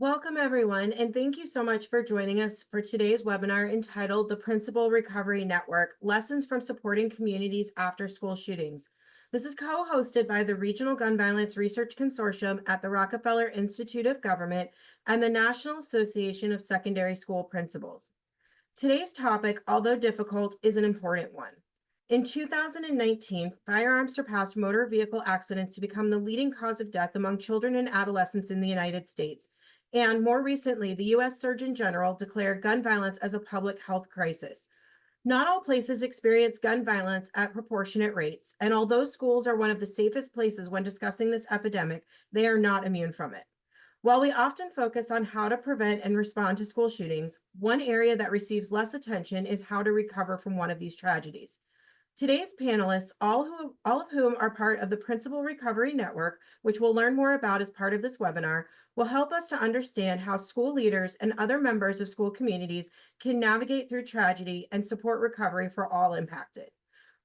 Welcome, everyone, and thank you so much for joining us for today's webinar entitled The Principal Recovery Network, Lessons from Supporting Communities After School Shootings. This is co-hosted by the Regional Gun Violence Research Consortium at the Rockefeller Institute of Government and the National Association of Secondary School Principals. Today's topic, although difficult, is an important one. In 2019, firearms surpassed motor vehicle accidents to become the leading cause of death among children and adolescents in the United States. And more recently, the U.S. Surgeon General declared gun violence as a public health crisis. Not all places experience gun violence at proportionate rates, and although schools are one of the safest places when discussing this epidemic, they are not immune from it. While we often focus on how to prevent and respond to school shootings, one area that receives less attention is how to recover from one of these tragedies. Today's panelists, all of whom are part of the Principal Recovery Network, which we'll learn more about as part of this webinar, will help us to understand how school leaders and other members of school communities can navigate through tragedy and support recovery for all impacted.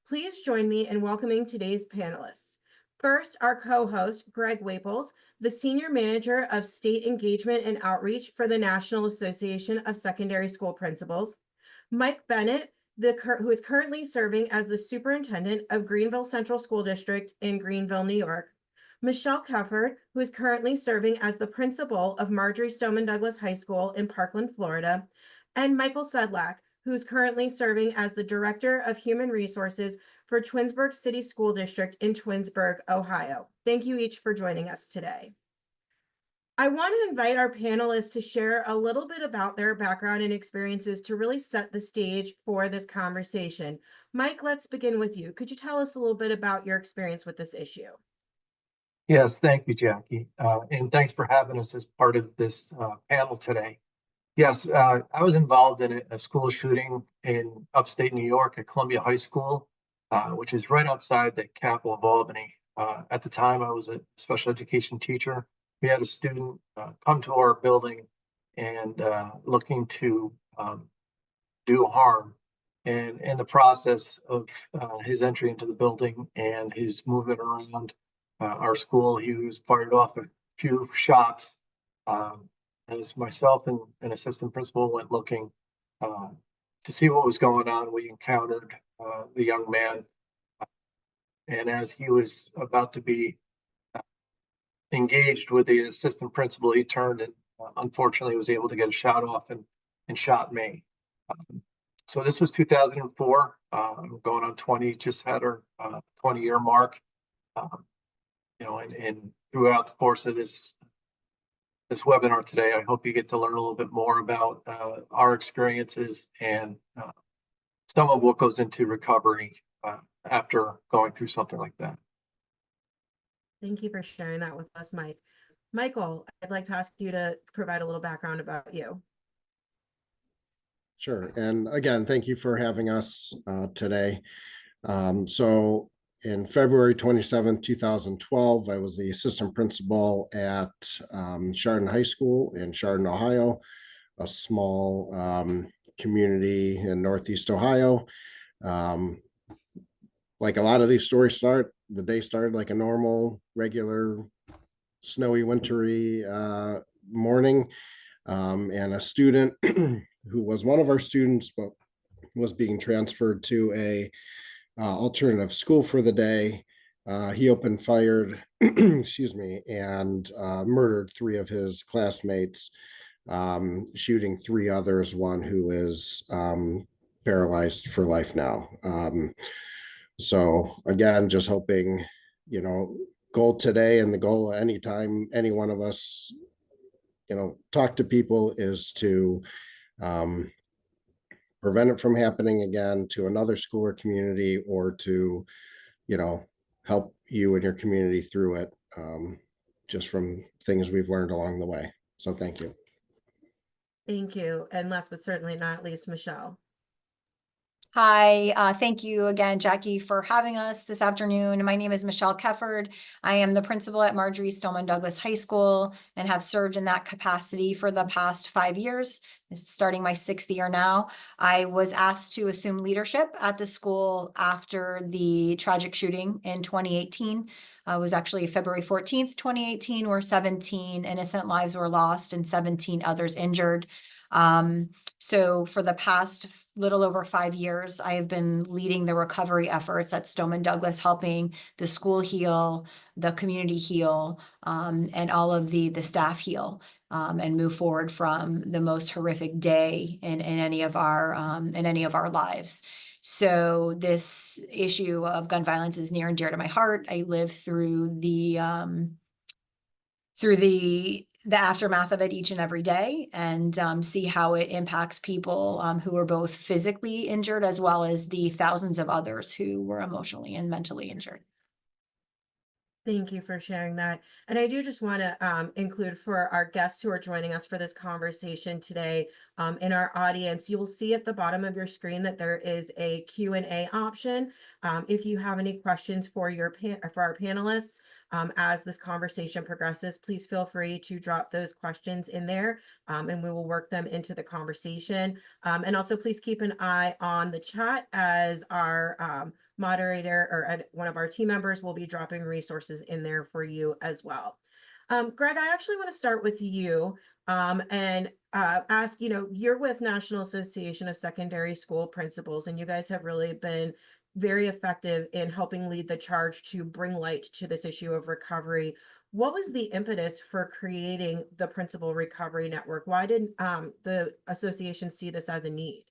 Please join me in welcoming today's panelists. First, our co-host, Greg Waples, the Senior Manager of State Engagement and Outreach for the National Association of Secondary School Principals. Mike Bennett, who is currently serving as the Superintendent of Greenville Central School District in Greenville, New York. Michelle Kefford, who is currently serving as the principal of Marjory Stoneman Douglas High School in Parkland, Florida. And Michael Sedlak, who is currently serving as the Director of Human Resources for Twinsburg City School District in Twinsburg, Ohio. Thank you each for joining us today. I want to invite our panelists to share a little bit about their background and experiences to really set the stage for this conversation. Mike, let's begin with you. Could you tell us a little bit about your experience with this issue? Yes, thank you, Jackie. And thanks for having us as part of this panel today. Yes, I was involved in a school shooting in upstate New York at Columbia High School, which is right outside the capital of Albany. At the time, I was a special education teacher. We had a student come to our building and looking to do harm. And in the process of his entry into the building and his movement around our school, he was fired off a few shots. As myself and an assistant principal went looking to see what was going on, we encountered the young man. And as he was about to be engaged with the assistant principal, he turned and unfortunately was able to get a shot off and shot me. So this was 2004, going on 20, just had our 20-year mark. And throughout the course of this webinar today, I hope you get to learn a little bit more about our experiences and some of what goes into recovery after going through something like that. Thank you for sharing that with us, Mike. Michael, I'd like to ask you to provide a little background about you. Sure. And again, thank you for having us today. So in February 27, 2012, I was the assistant principal at Chardon High School in Chardon, Ohio, a small community in Northeast Ohio. Like a lot of these stories the day started like a normal, regular, snowy, wintry morning. And a student who was one of our students, but was being transferred to a alternative school for the day. He opened fired, excuse me, and murdered 3 of his classmates, shooting 3 others, one who is paralyzed for life now. So again, just hoping, goal today and the goal anytime any one of us, talk to people is to prevent it from happening again to another school or community, or to, help you and your community through it, just from things we've learned along the way. So thank you. Thank you. And last but certainly not least, Michelle. Hi, thank you again, Jackie, for having us this afternoon. My name is Michelle Kefford. I am the principal at Marjory Stoneman Douglas High School and have served in that capacity for the past 5 years, starting my 6th year now. I was asked to assume leadership at the school after the tragic shooting in 2018. was actually February 14th, 2018, where 17 innocent lives were lost and 17 others injured. So for the past little over 5 years, I have been leading the recovery efforts at Stoneman Douglas, helping the school heal, the community heal, and all of the staff heal, and move forward from the most horrific day in any of our lives. So this issue of gun violence is near and dear to my heart. I live through the aftermath of it each and every day, and see how it impacts people who are both physically injured as well as the thousands of others who were emotionally and mentally injured. Thank you for sharing that. And I do just want to include for our guests who are joining us for this conversation today, in our audience, you will see at the bottom of your screen that there is a Q&A option. If you have any questions for our panelists as this conversation progresses, please feel free to drop those questions in there, and we will work them into the conversation. And also please keep an eye on the chat as our moderator or one of our team members will be dropping resources in there for you as well. Greg, I actually want to start with you and ask, you're with National Association of Secondary School Principals, and you guys have really been very effective in helping lead the charge to bring light to this issue of recovery. What was the impetus for creating the Principal Recovery Network? Why didn't the association see this as a need?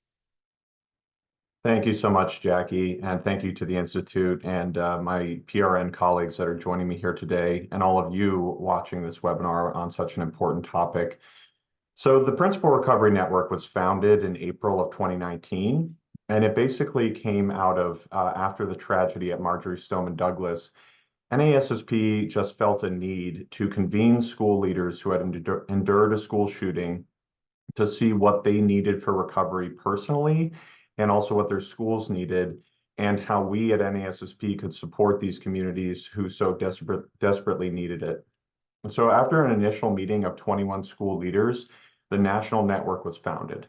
Thank you so much, Jackie, and thank you to the Institute and my PRN colleagues that are joining me here today, and all of you watching this webinar on such an important topic. So the Principal Recovery Network was founded in April of 2019, and it basically came out of after the tragedy at Marjory Stoneman Douglas. NASSP just felt a need to convene school leaders who had endured a school shooting to see what they needed for recovery personally, and also what their schools needed, and how we at NASSP could support these communities who so desperately needed it. So after an initial meeting of 21 school leaders, the national network was founded.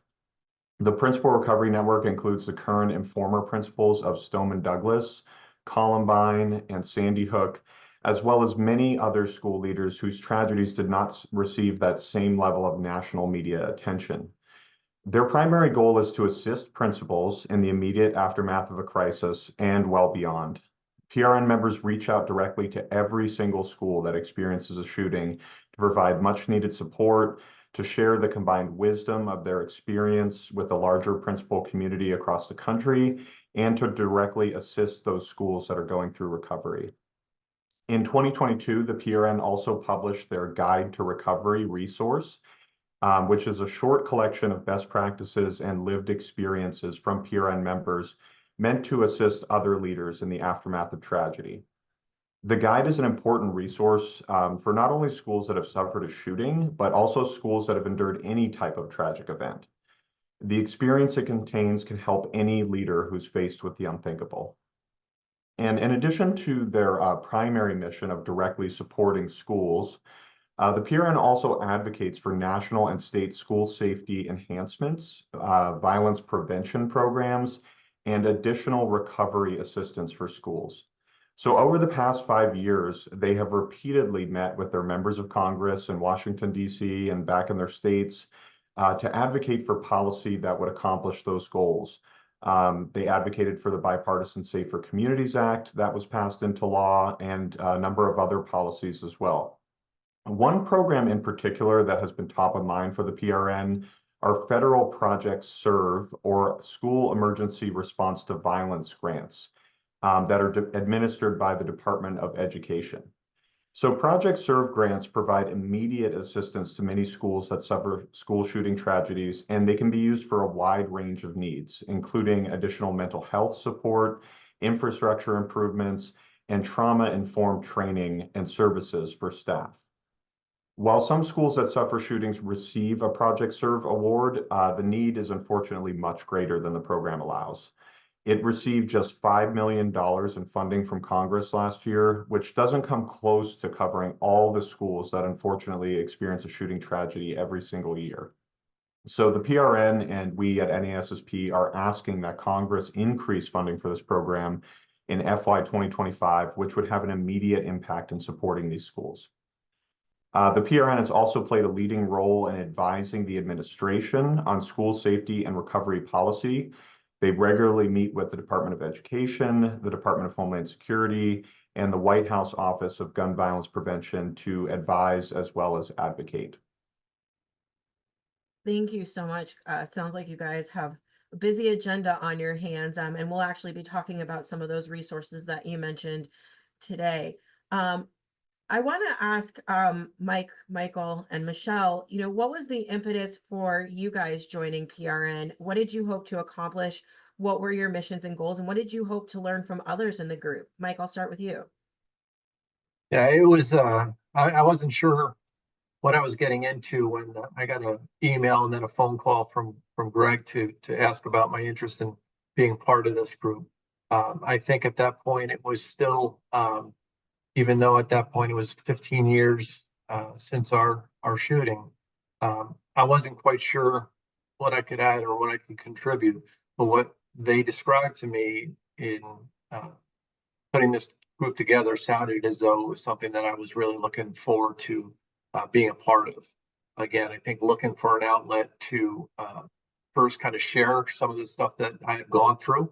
The Principal Recovery Network includes the current and former principals of Stoneman Douglas, Columbine, and Sandy Hook, as well as many other school leaders whose tragedies did not receive that same level of national media attention. Their primary goal is to assist principals in the immediate aftermath of a crisis and well beyond. PRN members reach out directly to every single school that experiences a shooting to provide much needed support, to share the combined wisdom of their experience with the larger principal community across the country, and to directly assist those schools that are going through recovery. In 2022, the PRN also published their Guide to Recovery resource, which is a short collection of best practices and lived experiences from PRN members meant to assist other leaders in the aftermath of tragedy. The guide is an important resource for not only schools that have suffered a shooting, but also schools that have endured any type of tragic event. The experience it contains can help any leader who's faced with the unthinkable. And in addition to their primary mission of directly supporting schools, the PRN also advocates for national and state school safety enhancements, violence prevention programs, and additional recovery assistance for schools. So over the past 5 years, they have repeatedly met with their members of Congress in Washington, D.C. and back in their states to advocate for policy that would accomplish those goals. They advocated for the Bipartisan Safer Communities Act that was passed into law, and a number of other policies as well. One program in particular that has been top of mind for the PRN are federal Project SERVE, or School Emergency Response to Violence grants that are administered by the Department of Education. So Project SERVE grants provide immediate assistance to many schools that suffer school shooting tragedies, and they can be used for a wide range of needs, including additional mental health support, infrastructure improvements, and trauma-informed training and services for staff. While some schools that suffer shootings receive a Project SERVE award, the need is unfortunately much greater than the program allows. It received just $5 million in funding from Congress last year, which doesn't come close to covering all the schools that unfortunately experience a shooting tragedy every single year. So the PRN and we at NASSP are asking that Congress increase funding for this program in FY 2025, which would have an immediate impact in supporting these schools. The PRN has also played a leading role in advising the administration on school safety and recovery policy. They regularly meet with the Department of Education, the Department of Homeland Security, and the White House Office of Gun Violence Prevention to advise as well as advocate. Thank you so much. It sounds like you guys have a busy agenda on your hands, and we'll actually be talking about some of those resources that you mentioned today. I want to ask Michael and Michelle, what was the impetus for you guys joining PRN? What did you hope to accomplish? What were your missions and goals? And what did you hope to learn from others in the group? Mike, I'll start with you. Yeah, it was, I wasn't sure what I was getting into when I got an email and then a phone call from Greg to ask about my interest in being part of this group. I think at that point it was still, even though at that point it was 15 years since our shooting, I wasn't quite sure what I could add or what I could contribute. But what they described to me in putting this group together sounded as though it was something that I was really looking forward to being a part of. Again, I think looking for an outlet to first kind of share some of the stuff that I had gone through,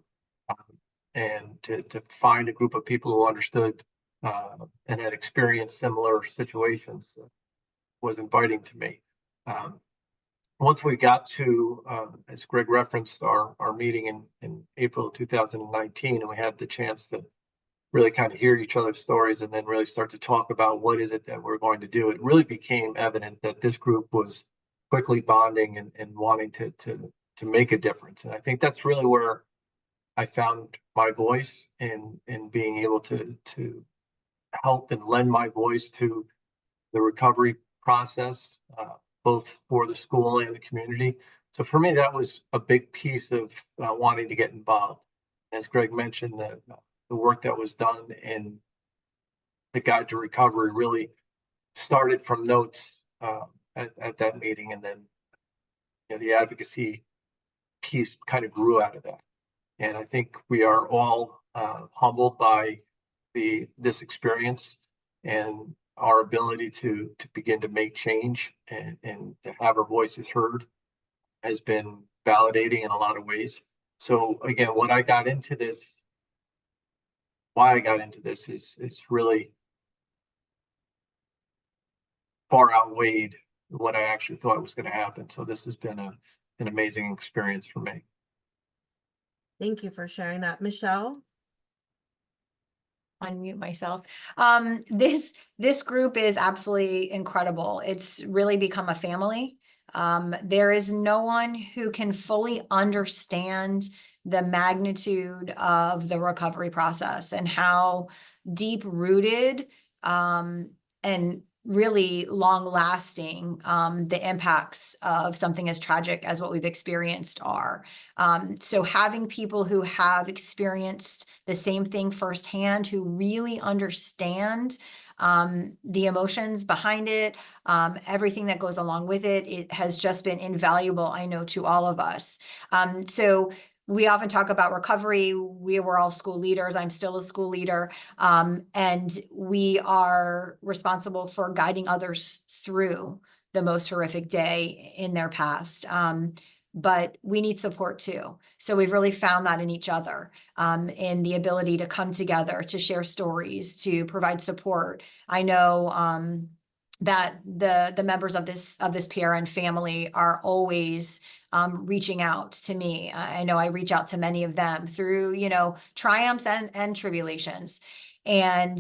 and to find a group of people who understood and had experienced similar situations was inviting to me. Once we got to, as Greg referenced, our meeting in April of 2019, and we had the chance to really kind of hear each other's stories and then really start to talk about what is it that we're going to do, it really became evident that this group was quickly bonding and wanting to make a difference. And I think that's really where I found my voice in being able to help and lend my voice to the recovery process, both for the school and the community. So for me, that was a big piece of wanting to get involved. As Greg mentioned, the work that was done in the Guide to Recovery really started from notes at that meeting, and then the advocacy piece kind of grew out of that. And I think we are all humbled by this experience and our ability to begin to make change and to have our voices heard has been validating in a lot of ways. So again, why I got into this is really far outweighed what I actually thought was going to happen. So this has been an amazing experience for me. Thank you for sharing that. Michelle? Unmute myself. This group is absolutely incredible. It's really become a family. There is no one who can fully understand the magnitude of the recovery process and how deep rooted and really long lasting the impacts of something as tragic as what we've experienced are. So having people who have experienced the same thing firsthand, who really understand the emotions behind it, everything that goes along with it, it has just been invaluable, I know, to all of us. So we often talk about recovery. We were all school leaders. I'm still a school leader. And we are responsible for guiding others through the most horrific day in their past. But we need support too. So we've really found that in each other, in the ability to come together, to share stories, to provide support. I know that the members of this PRN family are always reaching out to me. I know I reach out to many of them through, triumphs and tribulations. And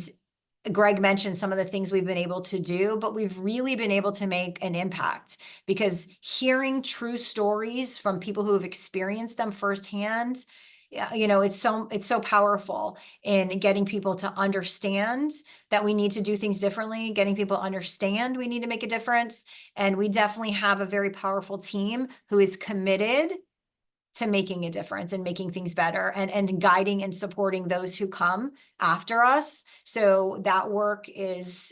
Greg mentioned some of the things we've been able to do, but we've really been able to make an impact, because hearing true stories from people who have experienced them firsthand, it's so powerful in getting people to understand that we need to do things differently, getting people to understand we need to make a difference. And we definitely have a very powerful team who is committed to making a difference and making things better and guiding and supporting those who come after us. So that work is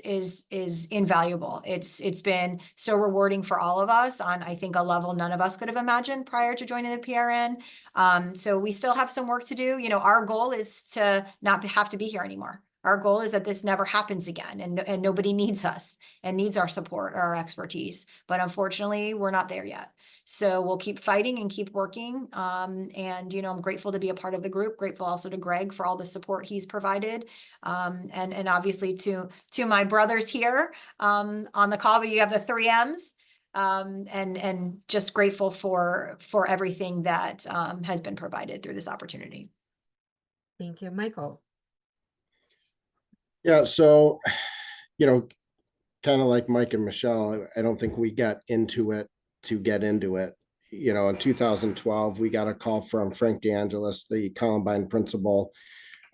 invaluable. It's been so rewarding for all of us on, I think, a level none of us could have imagined prior to joining the PRN. So we still have some work to do. You know, our goal is to not have to be here anymore. Our goal is that this never happens again, and nobody needs us and needs our support or our expertise. But unfortunately, we're not there yet. So we'll keep fighting and keep working. And, you know, I'm grateful to be a part of the group, grateful also to Greg for all the support he's provided. And obviously to my brothers here on the call, but you have the 3 M's. And just grateful for everything that has been provided through this opportunity. Thank you, Michael. Yeah, so, you know, kind of like Mike and Michelle, I don't think we got into it to get into it. You know, in 2012, we got a call from Frank DeAngelis, the Columbine principal,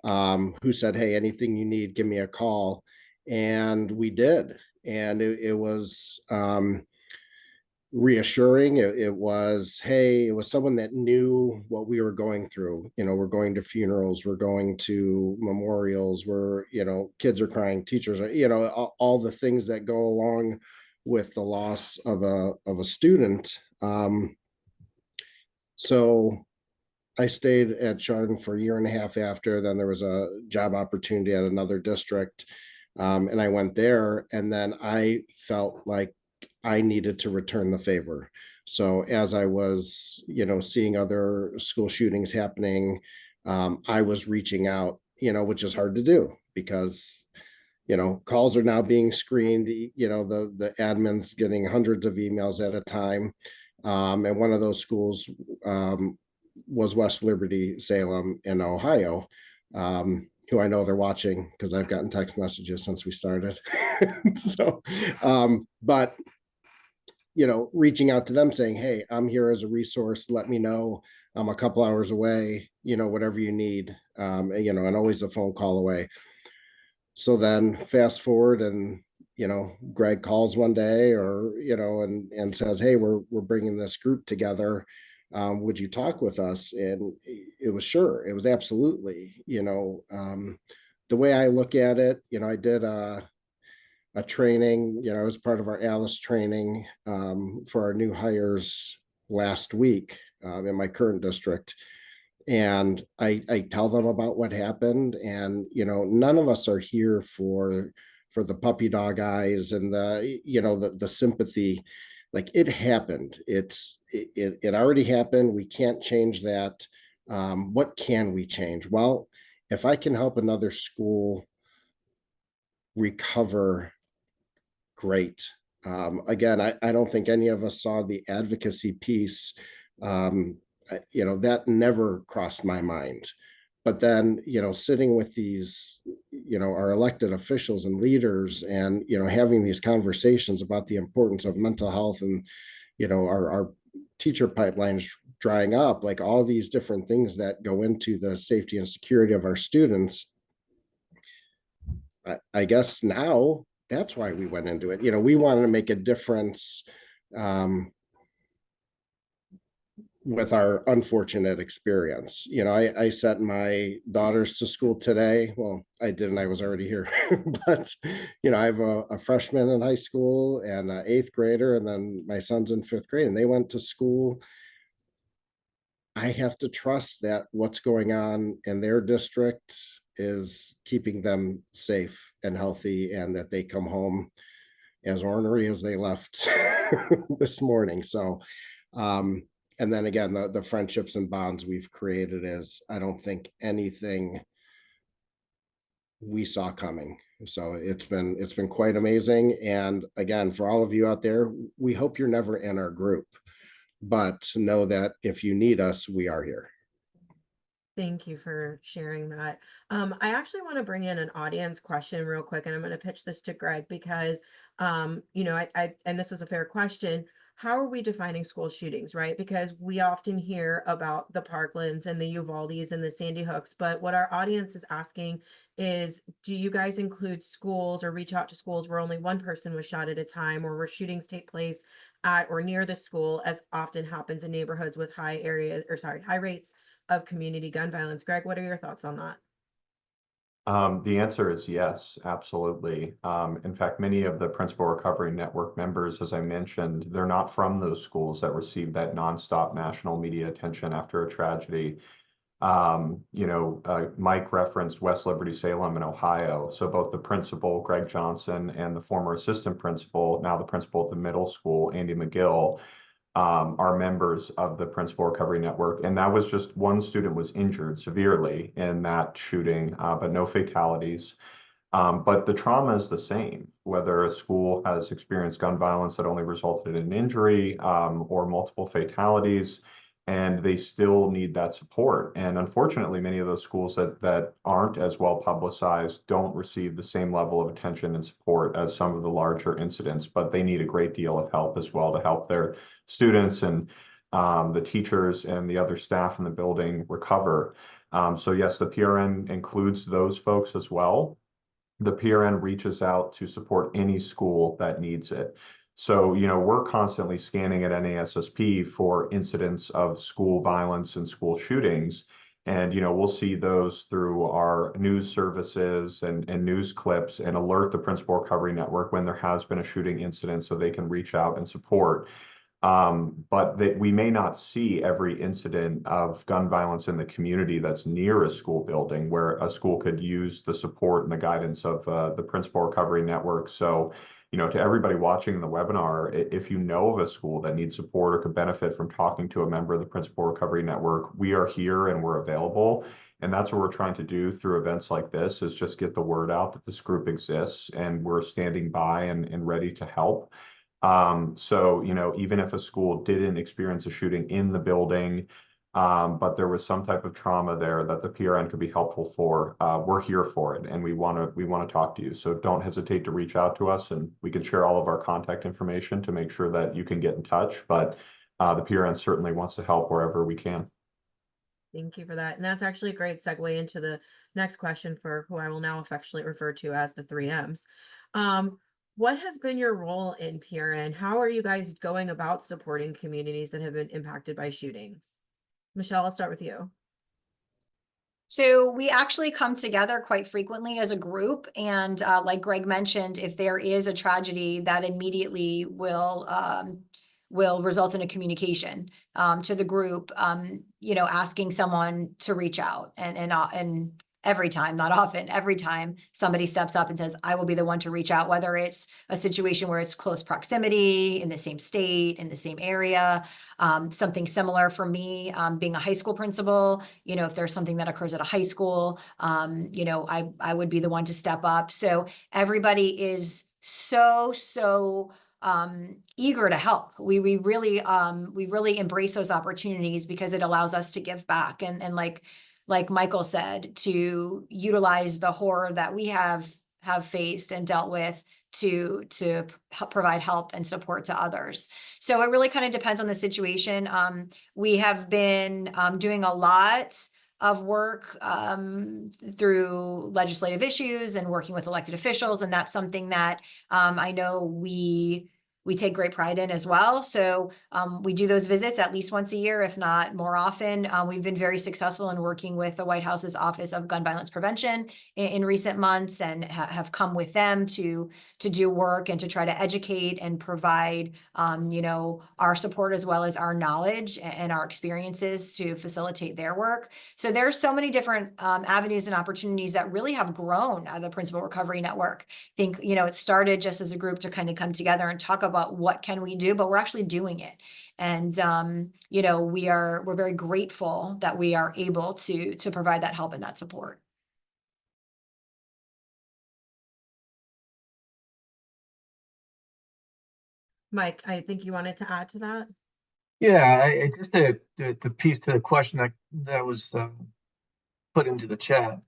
who said, hey, anything you need, give me a call. And we did. And it was reassuring. It was, hey, it was someone that knew what we were going through. You know, we're going to funerals, we're going to memorials, we're, you know, kids are crying, teachers are, you know, all the things that go along with the loss of a student. So I stayed at Chardon for a year and a half after. Then there was a job opportunity at another district, and I went there, and then I felt like I needed to return the favor. So as I was, you know, seeing other school shootings happening, I was reaching out, you know, which is hard to do because, you know, calls are now being screened, you know, the admin's getting hundreds of emails at a time. And one of those schools was West Liberty Salem in Ohio, who I know they're watching because I've gotten text messages since we started. So, but, you know, reaching out to them saying, hey, I'm here as a resource. Let me know. I'm a couple hours away, you know, whatever you need, you know, and always a phone call away. So then fast forward and, you know, Greg calls one day or, you know, and says, hey, we're bringing this group together. Would you talk with us? And it was sure. It was absolutely, you know, the way I look at it, you know, I did a training, you know, I was part of our Alice training for our new hires last week in my current district. And I tell them about what happened. And, you know, none of us are here for the puppy dog eyes and the, you know, the sympathy. Like it happened. It already happened. We can't change that. What can we change? Well, if I can help another school recover, great. Again, I don't think any of us saw the advocacy piece. You know, that never crossed my mind. But then, you know, sitting with these, you know, our elected officials and leaders and, you know, having these conversations about the importance of mental health and, you know, our teacher pipelines drying up, like all these different things that go into the safety and security of our students. I guess now that's why we went into it. You know, we wanted to make a difference with our unfortunate experience. You know, I sent my daughters to school today. Well, I didn't, I was already here, but, you know, I have a freshman in high school and an 8th grader, and then my son's in 5th grade, and they went to school. I have to trust that what's going on in their district is keeping them safe and healthy, and that they come home as ornery as they left this morning. So, and then again, the friendships and bonds we've created is, I don't think anything we saw coming. So it's been quite amazing. And again, for all of you out there, we hope you're never in our group, but know that if you need us, we are here. Thank you for sharing that. I actually want to bring in an audience question real quick, and I'm going to pitch this to Greg because, you know, and this is a fair question. how are we defining school shootings, right? Because we often hear about the Parklands and the Uvaldes and the Sandy Hooks, but what our audience is asking is, do you guys include schools or reach out to schools where only one person was shot at a time, or where shootings take place at or near the school, as often happens in neighborhoods with high rates of community gun violence? Greg, what are your thoughts on that? The answer is yes, absolutely. In fact, many of the Principal Recovery Network members, as I mentioned, they're not from those schools that received that nonstop national media attention after a tragedy. Mike referenced West Liberty Salem in Ohio. So both the principal, Greg Johnson, and the former assistant principal, now the principal at the middle school, Andy McGill, are members of the Principal Recovery Network. And that was just one student was injured severely in that shooting, but no fatalities. But the trauma is the same, whether a school has experienced gun violence that only resulted in an injury or multiple fatalities, and they still need that support. And unfortunately, many of those schools that aren't as well publicized don't receive the same level of attention and support as some of the larger incidents, but they need a great deal of help as well to help their students and the teachers and the other staff in the building recover. So yes, the PRN includes those folks as well. The PRN reaches out to support any school that needs it. So, we're constantly scanning at NASSP for incidents of school violence and school shootings. And, we'll see those through our news services and news clips and alert the Principal Recovery Network when there has been a shooting incident so they can reach out and support. But that we may not see every incident of gun violence in the community that's near a school building where a school could use the support and the guidance of the Principal Recovery Network. So, to everybody watching the webinar, if you know of a school that needs support or could benefit from talking to a member of the Principal Recovery Network, we are here and we're available. And that's what we're trying to do through events like this, is just get the word out that this group exists and we're standing by and ready to help. So, even if a school didn't experience a shooting in the building, but there was some type of trauma there that the PRN could be helpful for, we're here for it, and we want to talk to you. So don't hesitate to reach out to us, and we can share all of our contact information to make sure that you can get in touch. But the PRN certainly wants to help wherever we can. Thank you for that. And that's actually a great segue into the next question, for who I will now affectionately refer to as the 3Ms. What has been your role in PRN? How are you guys going about supporting communities that have been impacted by shootings? Michelle, I'll start with you. So we actually come together quite frequently as a group. And like Greg mentioned, if there is a tragedy, that immediately will result in a communication to the group, asking someone to reach out. And every time, not often, every time somebody steps up and says, I will be the one to reach out, whether it's a situation where it's close proximity, in the same state, in the same area, something similar for me, being a high school principal, if there's something that occurs at a high school, I would be the one to step up. So everybody is so eager to help. We really embrace those opportunities because it allows us to give back. And like Michael said, to utilize the horror that we have faced and dealt with to provide help and support to others. So it really kind of depends on the situation. We have been doing a lot of work through legislative issues and working with elected officials. And that's something that I know we take great pride in as well. So we do those visits at least once a year, if not more often. We've been very successful in working with the White House's Office of Gun Violence Prevention in recent months, and have come with them to do work and to try to educate and provide, our support as well as our knowledge and our experiences to facilitate their work. So there's so many different avenues and opportunities that really have grown the Principal Recovery Network. I think, it started just as a group to kind of come together and talk about what can we do, but we're actually doing it. And, we're very grateful that we are able to provide that help and that support. Mike, I think you wanted to add to that. Yeah, just the piece to the question that was put into the chat.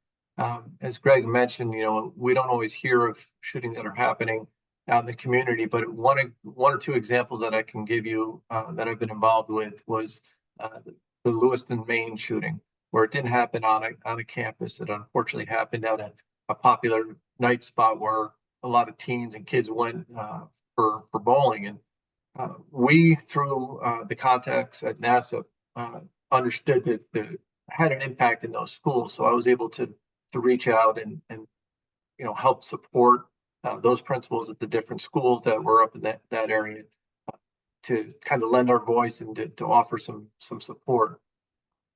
As Greg mentioned, we don't always hear of shootings that are happening out in the community. But one or two examples that I can give you that I've been involved with was the Lewiston, Maine shooting, where it didn't happen on a campus. It unfortunately happened at a popular night spot where a lot of teens and kids went for bowling. And we, through the contacts at NASSP, understood that it had an impact in those schools. So I was able to reach out and help support those principals at the different schools that were up in that area to kind of lend our voice and to offer some support.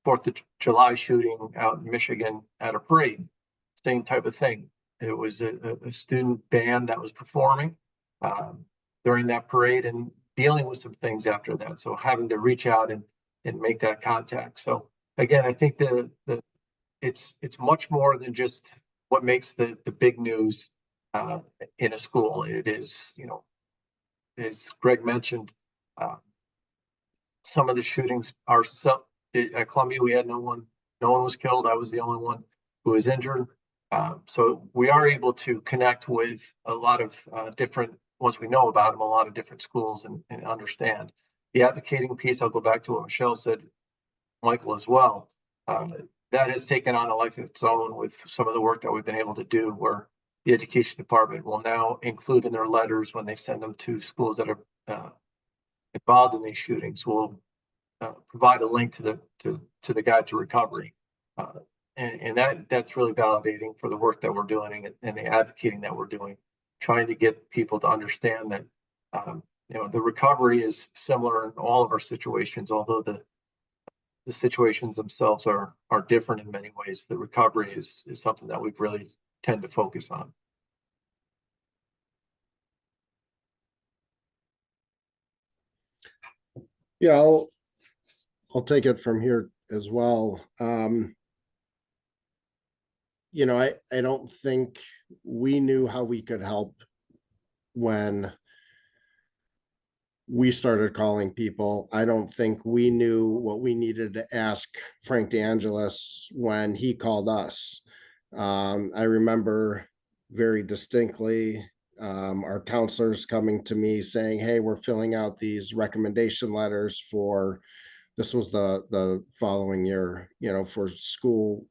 4th of July shooting out in Michigan at a parade, same type of thing. It was a student band that was performing during that parade and dealing with some things after that. So having to reach out and make that contact. So again, I think it's much more than just what makes the big news in a school. It is, as Greg mentioned, some of the shootings are at Columbia. We had no one was killed. I was the only one who was injured. So we are able to connect with a lot of different, once we know about them, a lot of different schools and understand. The advocating piece, I'll go back to what Michelle said, Michael, as well. That has taken on a life of its own with some of the work that we've been able to do, where the education department will now include in their letters when they send them to schools that are involved in these shootings, will provide a link to the guide to recovery. And that's really validating for the work that we're doing and the advocating that we're doing, trying to get people to understand that the recovery is similar in all of our situations, although the situations themselves are different in many ways. The recovery is something that we really tend to focus on. Yeah, I'll take it from here as well. I don't think we knew how we could help when we started calling people. I don't think we knew what we needed to ask Frank DeAngelis when he called us. I remember very distinctly our counselors coming to me saying, hey, we're filling out these recommendation letters for, this was the following year, for school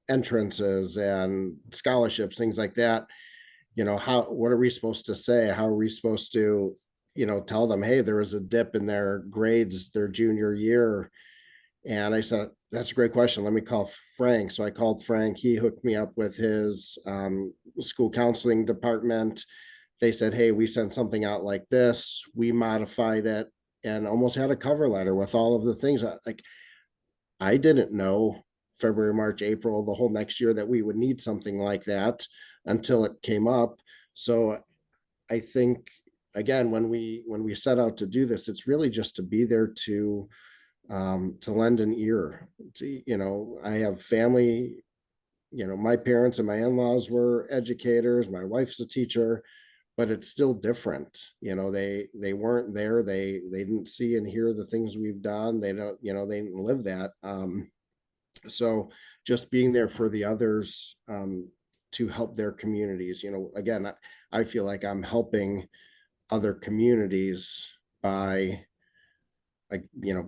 entrances and scholarships, things like that. What are we supposed to say? How are we supposed to, tell them, hey, there was a dip in their grades their junior year? And I said, that's a great question. Let me call Frank. So I called Frank. He hooked me up with his school counseling department. They said, hey, we sent something out like this. We modified it and almost had a cover letter with all of the things. Like, I didn't know February, March, April, the whole next year that we would need something like that until it came up. So I think, again, when we set out to do this, it's really just to be there to lend an ear. I have family, my parents and my in-laws were educators. My wife's a teacher, but it's still different. They weren't there. They didn't see and hear the things we've done. They don't, they didn't live that. So just being there for the others to help their communities, again, I feel like I'm helping other communities by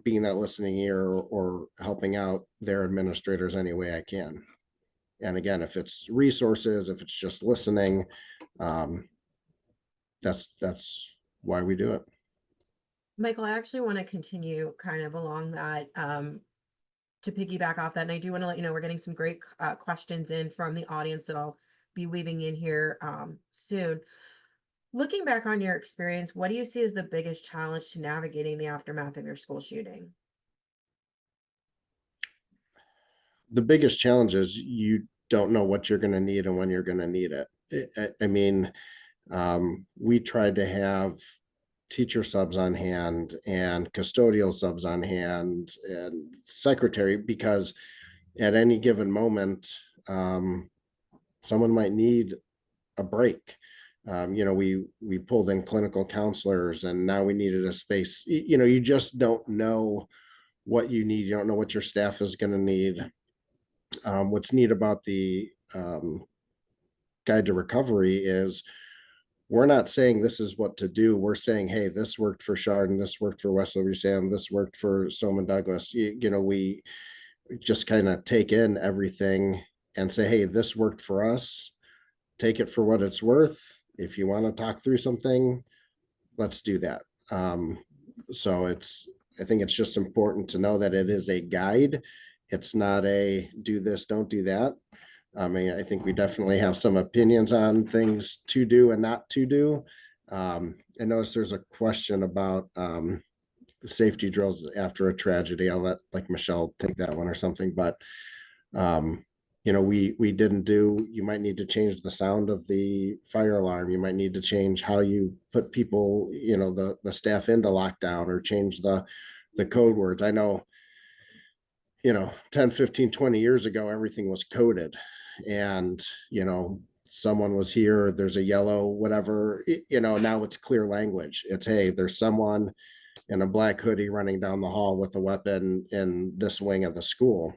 being that listening ear or helping out their administrators any way I can. And again, if it's resources, if it's just listening, that's why we do it. Michael, I actually want to continue kind of along that to piggyback off that. And I do want to let you know, we're getting some great questions in from the audience that I'll be weaving in here soon. Looking back on your experience, what do you see as the biggest challenge to navigating the aftermath of your school shooting? The biggest challenge is you don't know what you're going to need and when you're going to need it. I mean, we tried to have teacher subs on hand and custodial subs on hand and secretary, because at any given moment, someone might need a break. We pulled in clinical counselors and now we needed a space. You just don't know what you need. You don't know what your staff is going to need. What's neat about the guide to recovery is we're not saying this is what to do. We're saying, hey, this worked for Chardon, this worked for West Liberty Sam, this worked for Stoneman Douglas. You know, we just kind of take in everything and say, hey, this worked for us. Take it for what it's worth. If you want to talk through something, let's do that. So I think it's just important to know that it is a guide. It's not a do this, don't do that. I mean, I think we definitely have some opinions on things to do and not to do. I noticed there's a question about safety drills after a tragedy. I'll let like Michelle take that one or something, but you know, we didn't do, you might need to change the sound of the fire alarm. You might need to change how you put people, you know, the staff into lockdown, or change the code words. I know, you know, 10, 15, 20 years ago, everything was coded, and, you know, someone was here, there's a yellow, whatever, you know, now it's clear language. It's, hey, there's someone in a black hoodie running down the hall with a weapon in this wing of the school,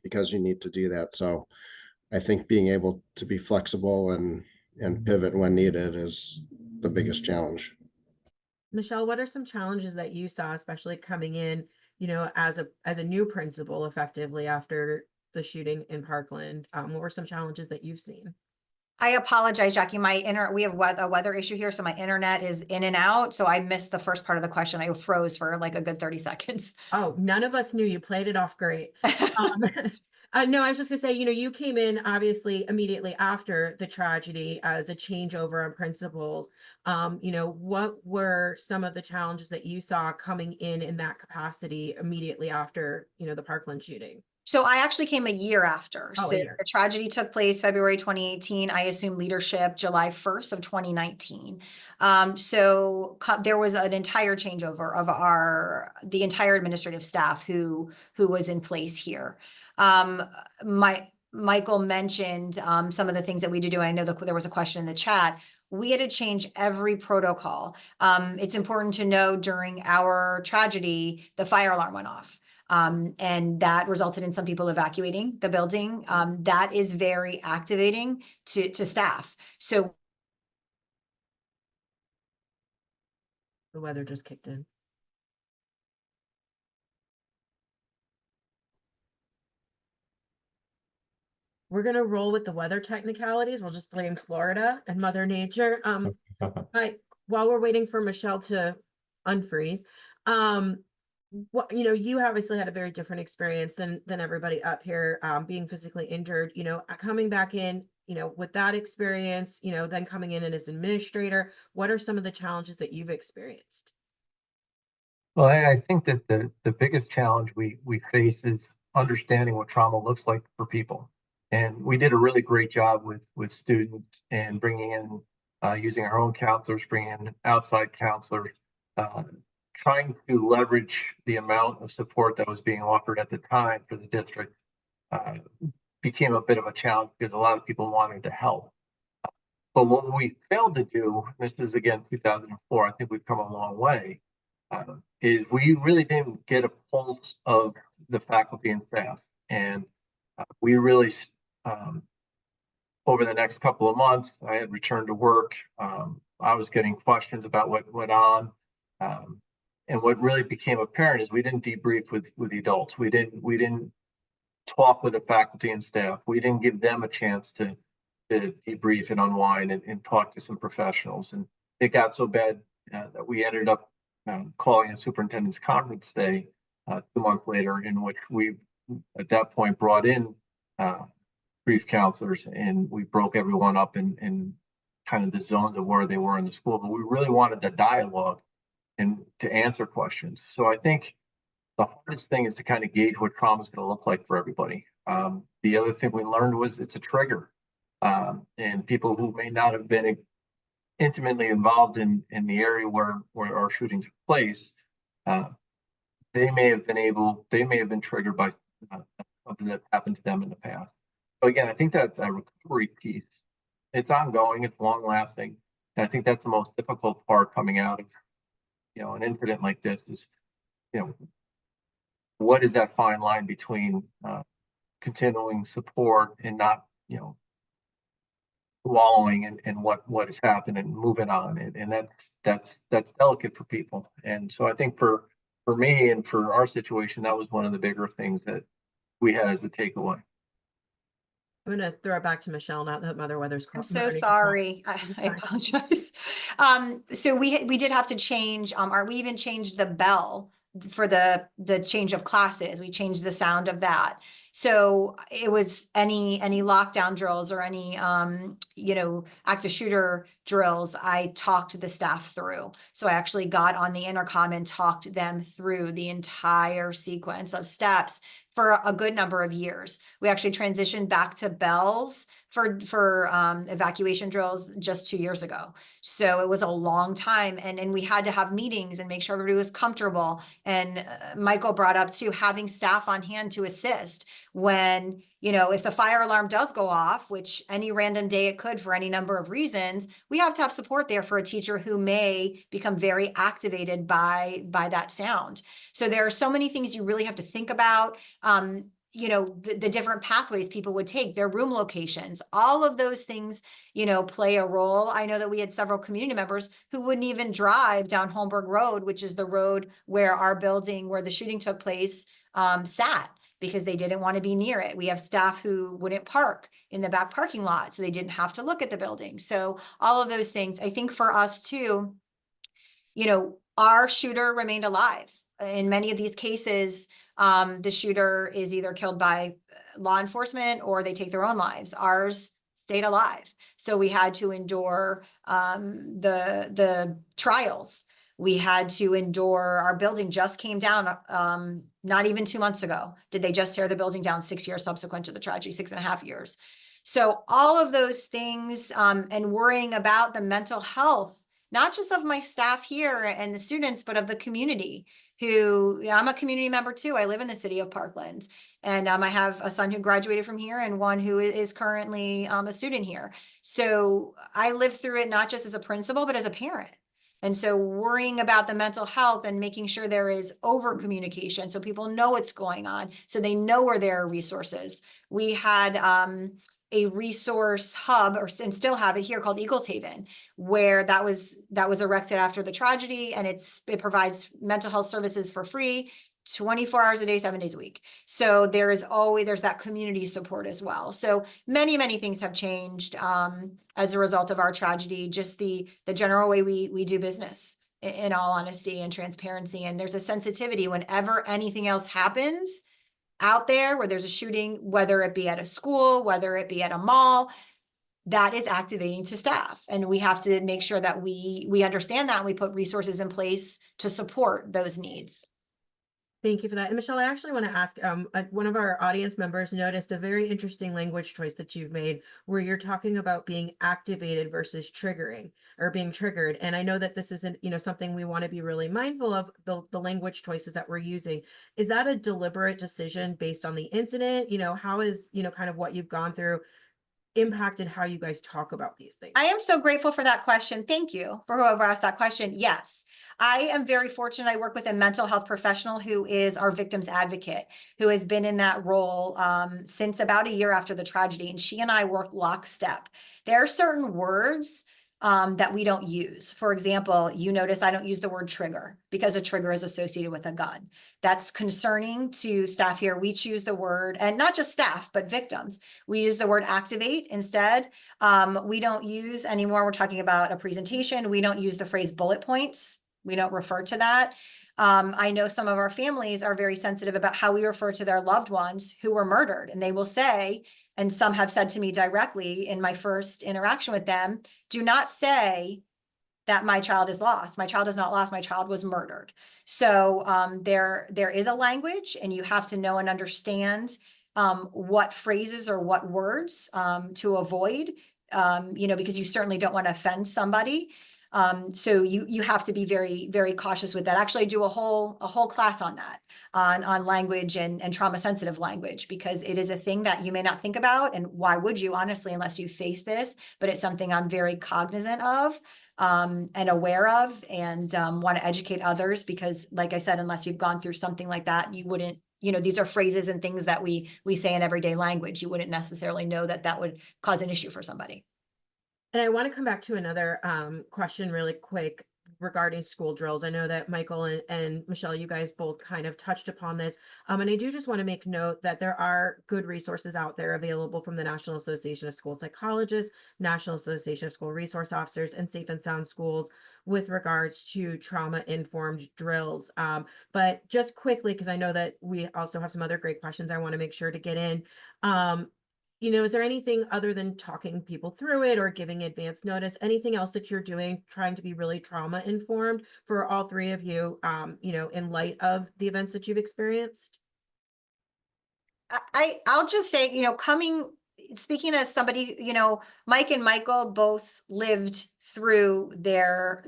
because you need to do that. So I think being able to be flexible and pivot when needed is the biggest challenge. Michelle, what are some challenges that you saw, especially coming in, you know, as a new principal effectively after the shooting in Parkland? What were some challenges that you've seen? I apologize, Jackie. We have a weather issue here, so my internet is in and out. So I missed the first part of the question. I froze for like a good 30 seconds. Oh, none of us knew. You played it off great. No, I was just gonna say, you know, you came in obviously immediately after the tragedy as a changeover on principals. You know, what were some of the challenges that you saw coming in that capacity immediately after, you know, the Parkland shooting? So I actually came a year after. Oh, a So year. the tragedy took place February 2018. I assumed leadership July 1st of 2019. There was an entire changeover of the entire administrative staff who was in place here. Michael mentioned some of the things that we do. I know that there was a question in the chat. We had to change every protocol. It's important to know during our tragedy, the fire alarm went off. And that resulted in some people evacuating the building. That is very activating to staff. So The weather just kicked in. We're gonna roll with the weather technicalities. We'll just blame Florida and Mother Nature. While we're waiting for Michelle to unfreeze, what, you know, you obviously had a very different experience than everybody up here, being physically injured, you know, coming back in, you know, with that experience, you know, then coming in and as administrator, what are some of the challenges that you've experienced? Well, I think that the biggest challenge we face is understanding what trauma looks like for people. And we did a really great job with students and bringing in, using our own counselors, bringing in outside counselors, trying to leverage the amount of support that was being offered at the time for the district, became a bit of a challenge because a lot of people wanted to help. But what we failed to do, this is again 2004, I think we've come a long way, is we really didn't get a pulse of the faculty and staff. And we really, over the next couple of months, I had returned to work. I was getting questions about what went on. And what really became apparent is we didn't debrief with the adults. We didn't talk with the faculty and staff. We didn't give them a chance to debrief and unwind and talk to some professionals. And it got so bad that we ended up calling a superintendent's conference day 2 months later, in which we, at that point, brought in grief counselors, and we broke everyone up in kind of the zones of where they were in the school. But we really wanted the dialogue and to answer questions. So I think the hardest thing is to kind of gauge what trauma is going to look like for everybody. The other thing we learned was it's a trigger, and people who may not have been intimately involved in the area where our shootings took place, they may have been triggered by something that happened to them in the past. So again, I think that recovery piece, it's ongoing, it's long lasting, and I think that's the most difficult part coming out of, you know, an incident like this is, you know, what is that fine line between continuing support and not, you know, wallowing in what has happened and moving on. And that's delicate for people. And so I think for me and for our situation, that was one of the bigger things that we had as a takeaway. I'm gonna throw it back to Michelle now that Mother Weather's I'm called. so sorry. I apologize. So we did have to change, we even changed the bell for the change of classes. We changed the sound of that. So it was any lockdown drills or any, active shooter drills, I talked the staff through. So I actually got on the intercom and talked them through the entire sequence of steps for a good number of years. We actually transitioned back to bells for evacuation drills just 2 years ago. So it was a long time, and we had to have meetings and make sure everybody was comfortable. And Michael brought up too, having staff on hand to assist when, if the fire alarm does go off, which any random day it could for any number of reasons, we have to have support there for a teacher who may become very activated by that sound. So there are so many things you really have to think about. The different pathways people would take, their room locations, all of those things, play a role. I know that we had several community members who wouldn't even drive down Holmberg Road, which is the road where our building, where the shooting took place, sat, because they didn't want to be near it. We have staff who wouldn't park in the back parking lot, so they didn't have to look at the building. So all of those things, I think for us too, our shooter remained alive. In many of these cases, the shooter is either killed by law enforcement or they take their own lives. Ours stayed alive. So we had to endure the trials. We had to endure, our building just came down not even 2 months ago. Did they just tear the building down 6 years subsequent to the tragedy, 6.5 years. So all of those things and worrying about the mental health, not just of my staff here and the students, but of the community who, I'm a community member too. I live in the city of Parkland, and I have a son who graduated from here and one who is currently a student here. So I live through it not just as a principal, but as a parent. And so worrying about the mental health and making sure there is over communication so people know what's going on, so they know where there are resources. We had a resource hub, and still have it here, called Eagles Haven, where that was erected after the tragedy, and it provides mental health services for free, 24 hours a day, 7 days a week. So there's that community support as well. So many things have changed as a result of our tragedy, just the general way we do business, in all honesty and transparency. And there's a sensitivity whenever anything else happens out there where there's a shooting, whether it be at a school, whether it be at a mall, that is activating to staff. And we have to make sure that we understand that, and we put resources in place to support those needs. Thank you for that. And Michelle, I actually want to ask, one of our audience members noticed a very interesting language choice that you've made, where you're talking about being activated versus triggering, or being triggered. And I know that this isn't, something we want to be really mindful of, the language choices that we're using. Is that a deliberate decision based on the incident? How is, kind of what you've gone through impacted how you guys talk about these things? I am so grateful for that question. Thank you for whoever asked that question. Yes, I am very fortunate. I work with a mental health professional who is our victim's advocate, who has been in that role since about a year after the tragedy, and she and I work lockstep. There are certain words that we don't use. For example, you notice I don't use the word trigger because a trigger is associated with a gun. That's concerning to staff here. We choose the word, and not just staff, but victims. We use the word activate instead. We don't use anymore. We're talking about a presentation. We don't use the phrase bullet points. We don't refer to that. I know some of our families are very sensitive about how we refer to their loved ones who were murdered, and they will say, and some have said to me directly in my first interaction with them, do not say that my child is lost. My child is not lost. My child was murdered. So there is a language, and you have to know and understand what phrases or what words to avoid, because you certainly don't want to offend somebody. So you have to be very, very cautious with that. Actually, I do a whole class on that, on language and trauma sensitive language, because it is a thing that you may not think about. And why would you, honestly, unless you face this? But it's something I'm very cognizant of and aware of, and want to educate others, because like I said, unless you've gone through something like that, you wouldn't, these are phrases and things that we say in everyday language. You wouldn't necessarily know that would cause an issue for somebody. And I want to come back to another question really quick regarding school drills. I know that Michael and Michelle, you guys both kind of touched upon this. And I do just want to make note that there are good resources out there available from the National Association of School Psychologists, National Association of School Resource Officers, and Safe and Sound Schools with regards to trauma-informed drills. But just quickly, because I know that we also have some other great questions I want to make sure to get in. Is there anything other than talking people through it or giving advance notice, anything else that you're doing, trying to be really trauma informed for all three of you, in light of the events that you've experienced? I'll just say, speaking as somebody, Mike and Michael both lived through their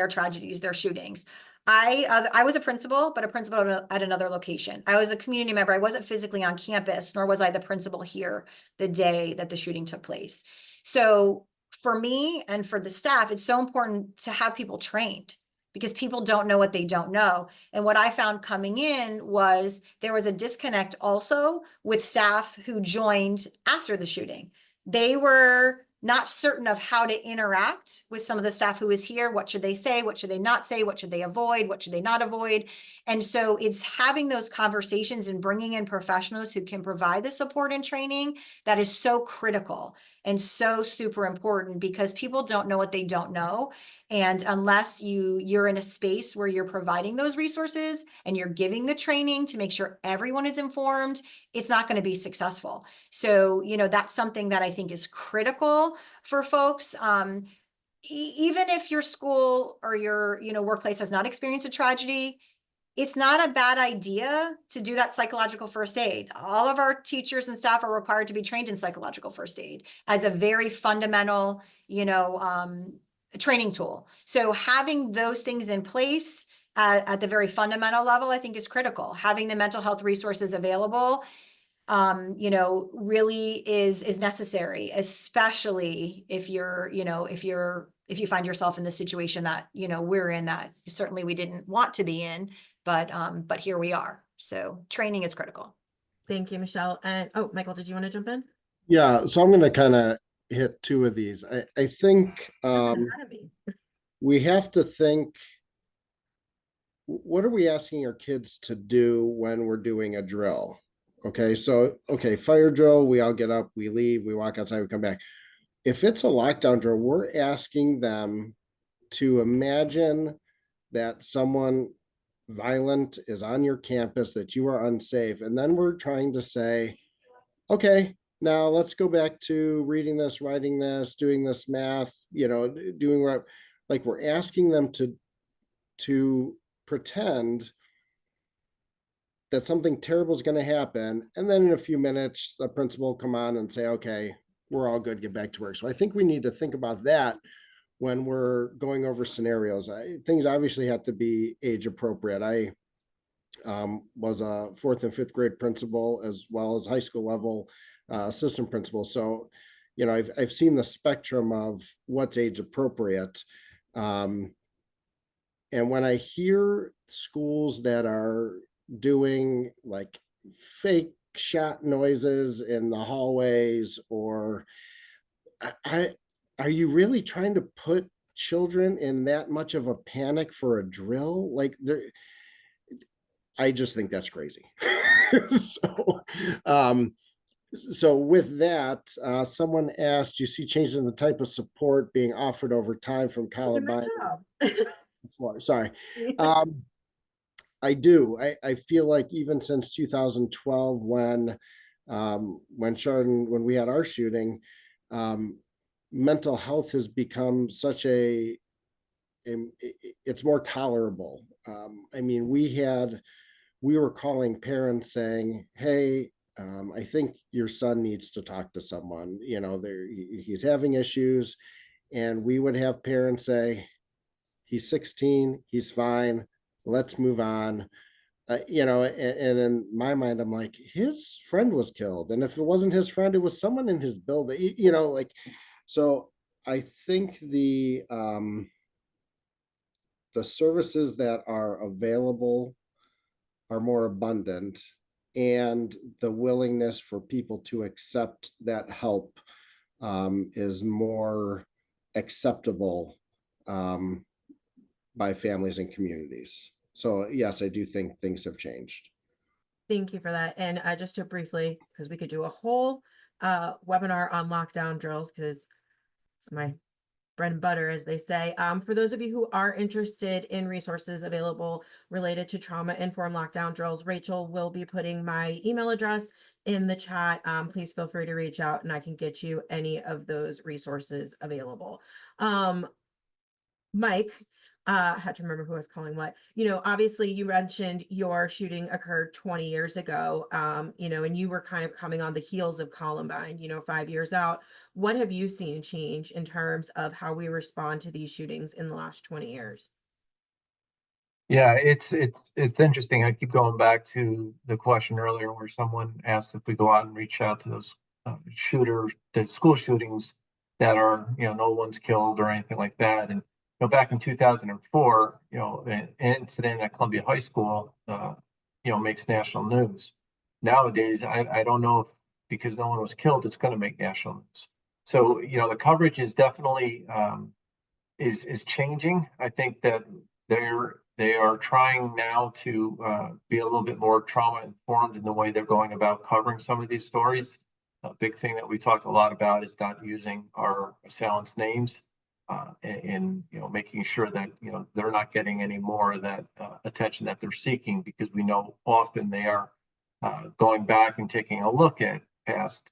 tragedies, their shootings. I was a principal, but a principal at another location. I was a community member. I wasn't physically on campus, nor was I the principal here the day that the shooting took place. So for me and for the staff, it's so important to have people trained, because people don't know what they don't know. And what I found coming in was there was a disconnect also with staff who joined after the shooting. They were not certain of how to interact with some of the staff who was here. What should they say? What should they not say? What should they avoid? What should they not avoid? And so it's having those conversations and bringing in professionals who can provide the support and training that is so critical and so super important, because people don't know what they don't know. And unless you're in a space where you're providing those resources and you're giving the training to make sure everyone is informed, it's not going to be successful. So, that's something that I think is critical for folks. Even if your school or your, workplace has not experienced a tragedy, it's not a bad idea to do that psychological first aid. All of our teachers and staff are required to be trained in psychological first aid as a very fundamental, training tool. So having those things in place at the very fundamental level, I think is critical. Having the mental health resources available, really is necessary, especially if if you find yourself in the situation that, we're in, that certainly we didn't want to be in, but here we are. So training is critical. Thank you, Michelle. And Michael, did you want to jump in? Yeah, so I'm going to kind of hit two of these. I think we have to think, what are we asking our kids to do when we're doing a drill? Okay, so, fire drill, we all get up, we leave, we walk outside, we come back. If it's a lockdown drill, we're asking them to imagine that someone violent is on your campus, that you are unsafe. And then we're trying to say, okay, now let's go back to reading this, writing this, doing this math, doing what, like, we're asking them to pretend that something terrible is going to happen. And then in a few minutes, the principal will come on and say, okay, we're all good, get back to work. So I think we need to think about that when we're going over scenarios. Things obviously have to be age appropriate. I was a 4th and 5th grade principal, as well as high school level assistant principal. So, I've seen the spectrum of what's age appropriate. And when I hear schools that are doing like fake shot noises in the hallways, or are you really trying to put children in that much of a panic for a drill? Like, I just think that's crazy. So with that, someone asked, you see changes in the type of support being offered over time from Columbine? Sorry. I do. I feel like even since 2012, when Chardon, when we had our shooting, mental health has become such it's more tolerable. I mean, we were calling parents saying, hey, I think your son needs to talk to someone, he's having issues. And we would have parents say, he's 16, he's fine, let's move on. And in my mind, I'm like, his friend was killed. And if it wasn't his friend, it was someone in his building, so I think the services that are available are more abundant, and the willingness for people to accept that help is more acceptable by families and communities. So yes, I do think things have changed. Thank you for that. And just to briefly, because we could do a whole webinar on lockdown drills, because it's my bread and butter, as they say. For those of you who are interested in resources available related to trauma-informed lockdown drills, Rachel will be putting my email address in the chat. Please feel free to reach out and I can get you any of those resources available. Mike, I had to remember who I was calling what. Obviously you mentioned your shooting occurred 20 years ago, and you were kind of coming on the heels of Columbine, 5 years out. What have you seen change in terms of how we respond to these shootings in the last 20 years? Yeah, it's interesting. I keep going back to the question earlier where someone asked if we go out and reach out to those the school shootings that are, no one's killed or anything like that. And back in 2004, an incident at Columbia High School, makes national news. Nowadays, I don't know if because no one was killed, it's going to make national news. So, the coverage is definitely is changing. I think that they are trying now to be a little bit more trauma informed in the way they're going about covering some of these stories. A big thing that we talked a lot about is not using our assailants' names. And making sure that they're not getting any more of that attention that they're seeking, because we know often they are going back and taking a look at past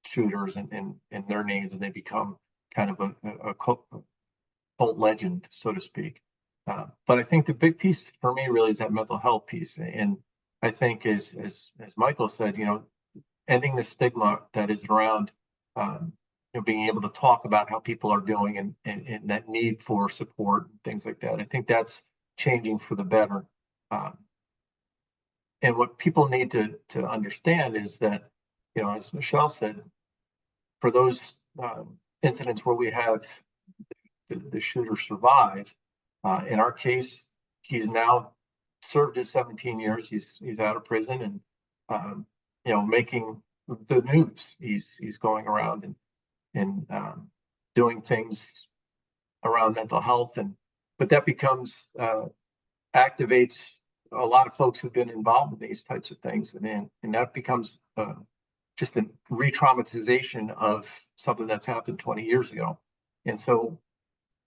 shooters and their names, and they become kind of a cult legend, so to speak. But I think the big piece for me really is that mental health piece, and I think as Michael said, ending the stigma that is around. Being able to talk about how people are doing and that need for support and things like that. I think that's changing for the better. And what people need to understand is that, as Michelle said, for those incidents where we have the shooter survive, in our case, he's now served his 17 years. He's out of prison and, making the news. He's going around and doing things around mental health, but that becomes activates a lot of folks who've been involved in these types of things, and that becomes just a re-traumatization of something that's happened 20 years ago. And so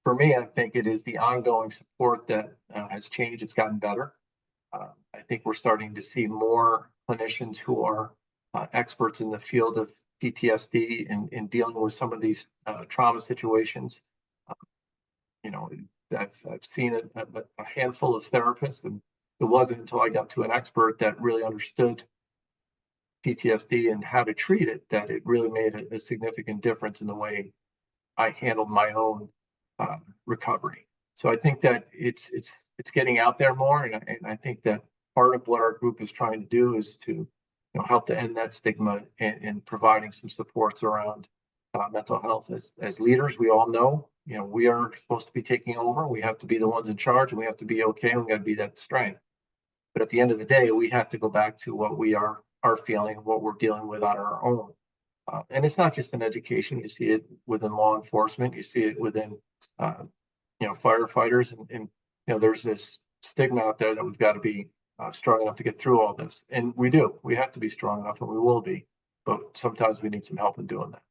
for me, I think it is the ongoing support that has changed. It's gotten better. I think we're starting to see more clinicians who are experts in the field of PTSD and dealing with some of these trauma situations. I've seen a handful of therapists, and it wasn't until I got to an expert that really understood PTSD and how to treat it that it really made a significant difference in the way I handled my own recovery. So I think that it's getting out there more, and I think that part of what our group is trying to do is to help to end that stigma and providing some supports around mental health. As leaders, we all know, we are supposed to be taking over. We have to be the ones in charge, and we have to be okay. And we got to be that strength. But at the end of the day, we have to go back to what we are feeling, what we're dealing with on our own. And it's not just in education. You see it within law enforcement. You see it within, firefighters, and there's this stigma out there that we've got to be strong enough to get through all this. And we do. We have to be strong enough, and we will be. But sometimes we need some help in doing that.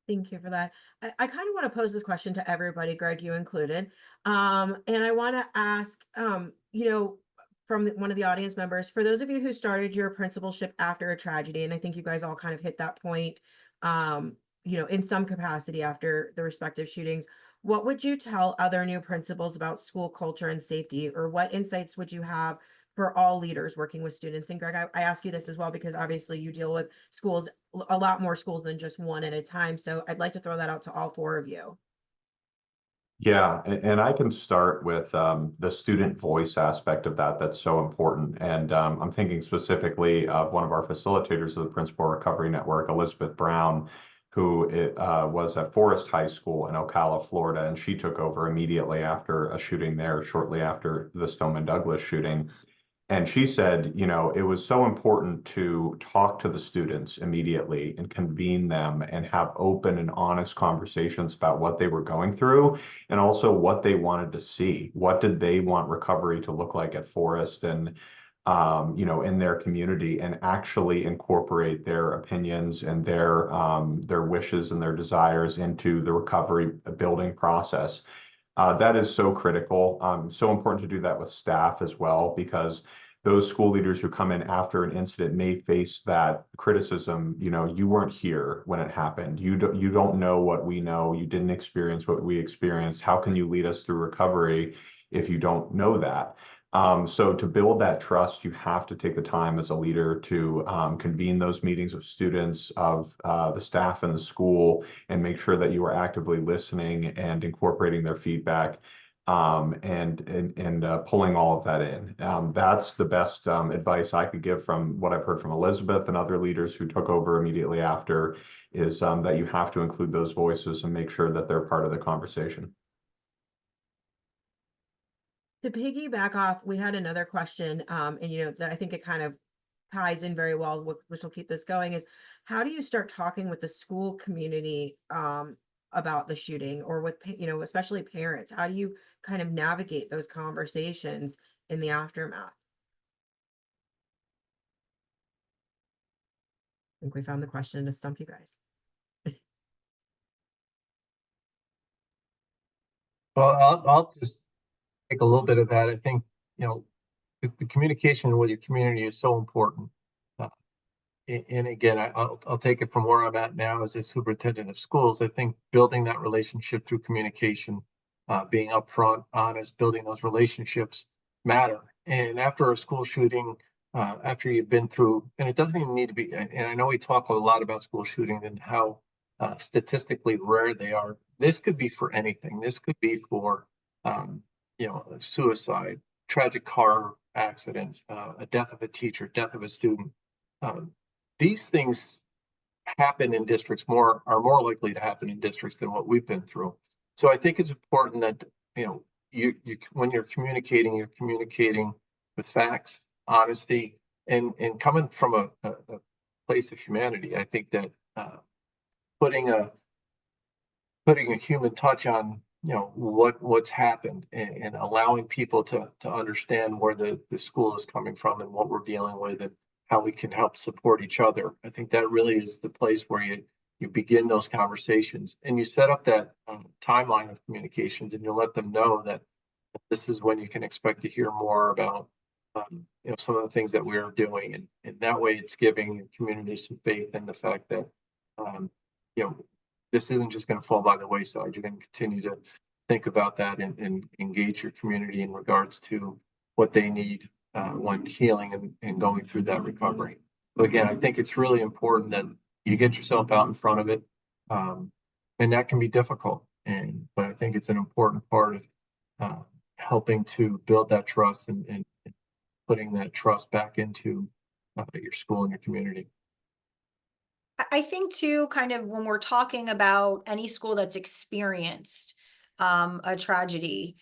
Thank you for that. I kind of want to pose this question to everybody, Greg, you included. And I want to ask, from one of the audience members, for those of you who started your principalship after a tragedy, and I think you guys all kind of hit that point, in some capacity after the respective shootings, what would you tell other new principals about school culture and safety, or what insights would you have for all leaders working with students? And Greg, I ask you this as well, because obviously you deal with schools, a lot more schools than just one at a time. So I'd like to throw that out to all four of you. Yeah, and I can start with the student voice aspect of that. That's so important. And I'm thinking specifically of one of our facilitators of the Principal Recovery Network, Elizabeth Brown, who was at Forest High School in Ocala, Florida, and she took over immediately after a shooting there, shortly after the Stoneman Douglas shooting. And she said, you know, it was so important to talk to the students immediately and convene them and have open and honest conversations about what they were going through and also what they wanted to see. What did they want recovery to look like at Forest and, you know, in their community, and actually incorporate their opinions and their wishes and their desires into the recovery building process. That is so critical. So important to do that with staff as well, because those school leaders who come in after an incident may face that criticism. You know, you weren't here when it happened. You don't know what we know. You didn't experience what we experienced. How can you lead us through recovery if you don't know that? So to build that trust, you have to take the time as a leader to convene those meetings of students, of the staff in the school, and make sure that you are actively listening and incorporating their feedback, and pulling all of that in. That's the best advice I could give from what I've heard from Elizabeth and other leaders who took over immediately after, is that you have to include those voices and make sure that they're part of the conversation. To piggyback off, we had another question, and I think it kind of ties in very well, which will keep this going, is how do you start talking with the school community about the shooting, or with, especially parents? How do you kind of navigate those conversations in the aftermath? I think we found the question to stump you guys. Well, I'll just take a little bit of that. I think, the communication with your community is so important. And again, I'll take it from where I'm at now as a superintendent of schools. I think building that relationship through communication, being upfront, honest, building those relationships matter. And after a school shooting, after you've been through, and it doesn't even need to be, and I know we talk a lot about school shootings and how statistically rare they are. This could be for anything. This could be for, suicide, tragic car accident, a death of a teacher, death of a student. These things happen in districts are more likely to happen in districts than what we've been through. So I think it's important that, you when you're communicating with facts, honesty, and coming from a place of humanity. I think that putting a human touch on, what's happened, and allowing people to understand where the school is coming from and what we're dealing with, and how we can help support each other. I think that really is the place where you begin those conversations, and you set up that timeline of communications, and you let them know that this is when you can expect to hear more about some of the things that we're doing, and that way it's giving communities some faith in the fact that this isn't just going to fall by the wayside. You're going to continue to think about that and engage your community in regards to what they need when healing and going through that recovery. But again, I think it's really important that you get yourself out in front of it, and that can be difficult. But I think it's an important part of helping to build that trust and putting that trust back into your school and your community. I think too, kind of when we're talking about any school that's experienced a tragedy,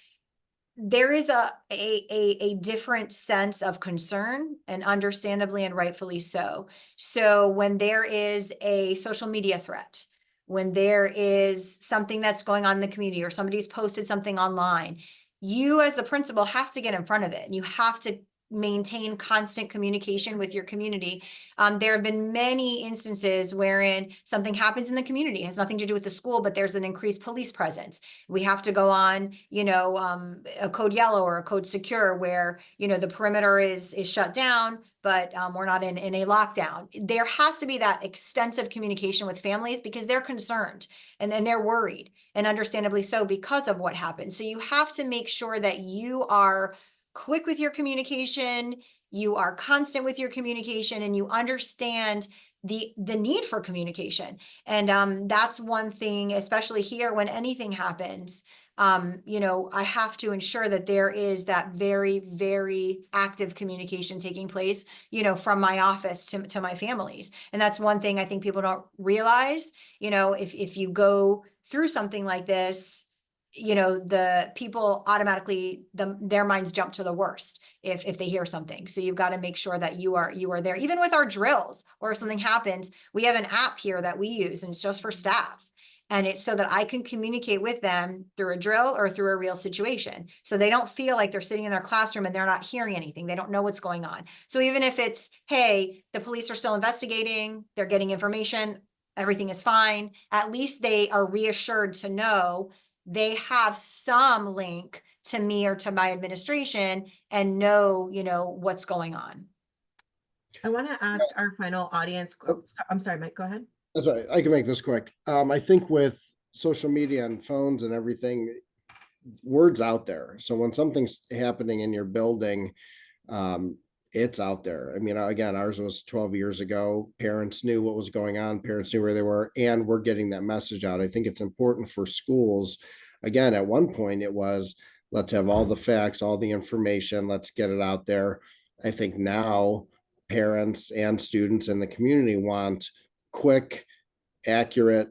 there is a different sense of concern, and understandably and rightfully so. So when there is a social media threat, when there is something that's going on in the community, or somebody's posted something online, you as a principal have to get in front of it, and you have to maintain constant communication with your community. There have been many instances wherein something happens in the community, it has nothing to do with the school, but there's an increased police presence. We have to go on, a code yellow or a code secure, where, the perimeter is shut down, but we're not in a lockdown. There has to be that extensive communication with families, because they're concerned and they're worried, and understandably so, because of what happened. So you have to make sure that you are quick with your communication, you are constant with your communication, and you understand the need for communication. And that's one thing, especially here, when anything happens, I have to ensure that there is that very, very active communication taking place, from my office to my families. And that's one thing I think people don't realize, if you go through something like this, you know, the people automatically, their minds jump to the worst if they hear something. So you've got to make sure that you are there. Even with our drills, or if something happens, we have an app here that we use, and it's just for staff. And it's so that I can communicate with them through a drill or through a real situation. So they don't feel like they're sitting in their classroom and they're not hearing anything. They don't know what's going on. So even if it's, hey, the police are still investigating, they're getting information, everything is fine, at least they are reassured to know they have some link to me or to my administration and know, you know, what's going on. I want to ask our final audience. I'm sorry, Mike, go ahead. That's right. I can make this quick. I think with social media and phones and everything, word's out there. So when something's happening in your building, it's out there. I mean, again, ours was 12 years ago. Parents knew what was going on. Parents knew where they were, and we're getting that message out. I think it's important for schools. Again, at one point it was, let's have all the facts, all the information, let's get it out there. I think now parents and students in the community want quick, accurate,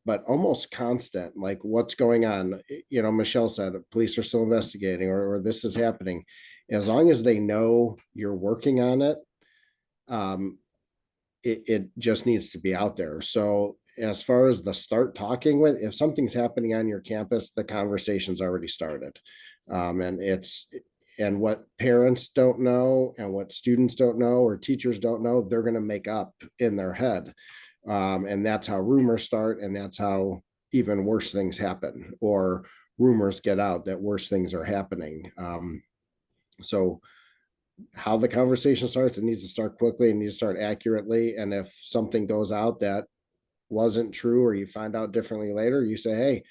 but almost constant, like what's going on. You know, Michelle said police are still investigating, or this is happening. As long as they know you're working on it, it just needs to be out there. So as far as the start talking with, if something's happening on your campus, the conversation's already started. And what parents don't know and what students don't know or teachers don't know, they're going to make up in their head. And that's how rumors start, and that's how even worse things happen, or rumors get out that worse things are happening. So how the conversation starts, it needs to start quickly, and needs to start accurately. And if something goes out that wasn't true, or you find out differently later, you say, hey,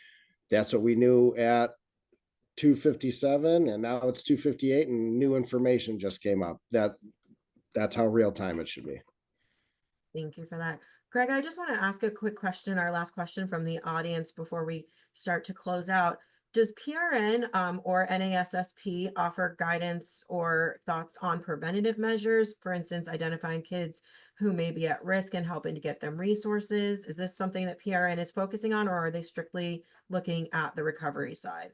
that's what we knew at 2:57, and now it's 2:58, and new information just came up. That's how real time it should be. Thank you for that. Greg, I just want to ask a quick question, our last question from the audience before we start to close out. Does PRN or NASSP offer guidance or thoughts on preventative measures? For instance, identifying kids who may be at risk and helping to get them resources. Is this something that PRN is focusing on, or are they strictly looking at the recovery side?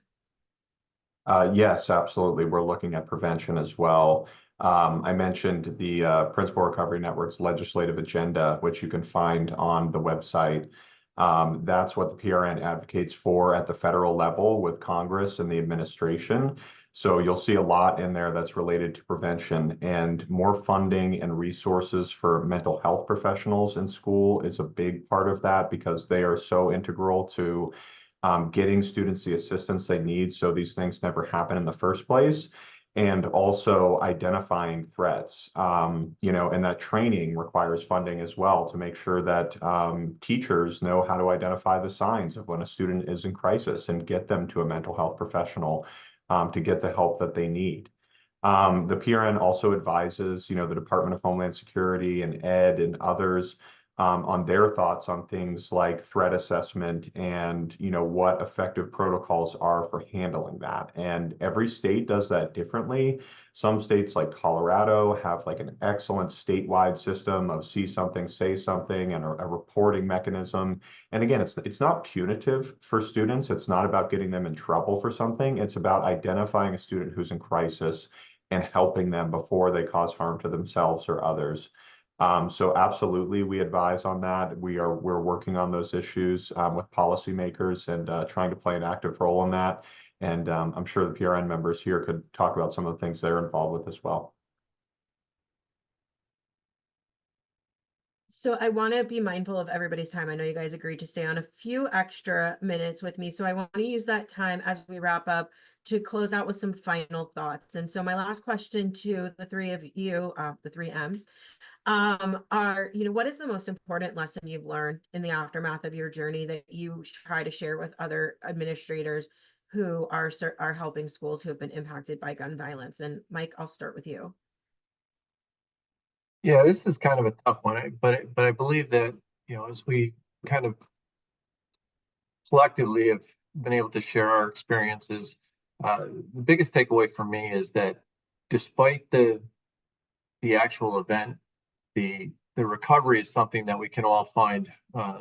Yes, absolutely. We're looking at prevention as well. I mentioned the Principal Recovery Network's legislative agenda, which you can find on the website. That's what the PRN advocates for at the federal level with Congress and the administration. So you'll see a lot in there that's related to prevention, and more funding and resources for mental health professionals in school is a big part of that, because they are so integral to getting students the assistance they need so these things never happen in the first place, and also identifying threats. You know, and that training requires funding as well to make sure that teachers know how to identify the signs of when a student is in crisis and get them to a mental health professional to get the help that they need. The PRN also advises, you know, the Department of Homeland Security and Ed and others on their thoughts on things like threat assessment and, you know, what effective protocols are for handling that. And every state does that differently. Some states like Colorado have like an excellent statewide system of see something, say something, and a reporting mechanism. And again, it's not punitive for students. It's not about getting them in trouble for something. It's about identifying a student who's in crisis and helping them before they cause harm to themselves or others. So absolutely, we advise on that. We're working on those issues with policymakers and trying to play an active role in that. And I'm sure the PRN members here could talk about some of the things they're involved with as well. So I want to be mindful of everybody's time. I know you guys agreed to stay on a few extra minutes with me, so I want to use that time as we wrap up to close out with some final thoughts. And so my last question to the three of you, the three M's, are, you know, what is the most important lesson you've learned in the aftermath of your journey that you try to share with other administrators who are helping schools who have been impacted by gun violence? And Mike, I'll start with you. Yeah, this is kind of a tough one, but I believe that, you know, as we kind of collectively have been able to share our experiences, the biggest takeaway for me is that despite the actual event, the recovery is something that we can all find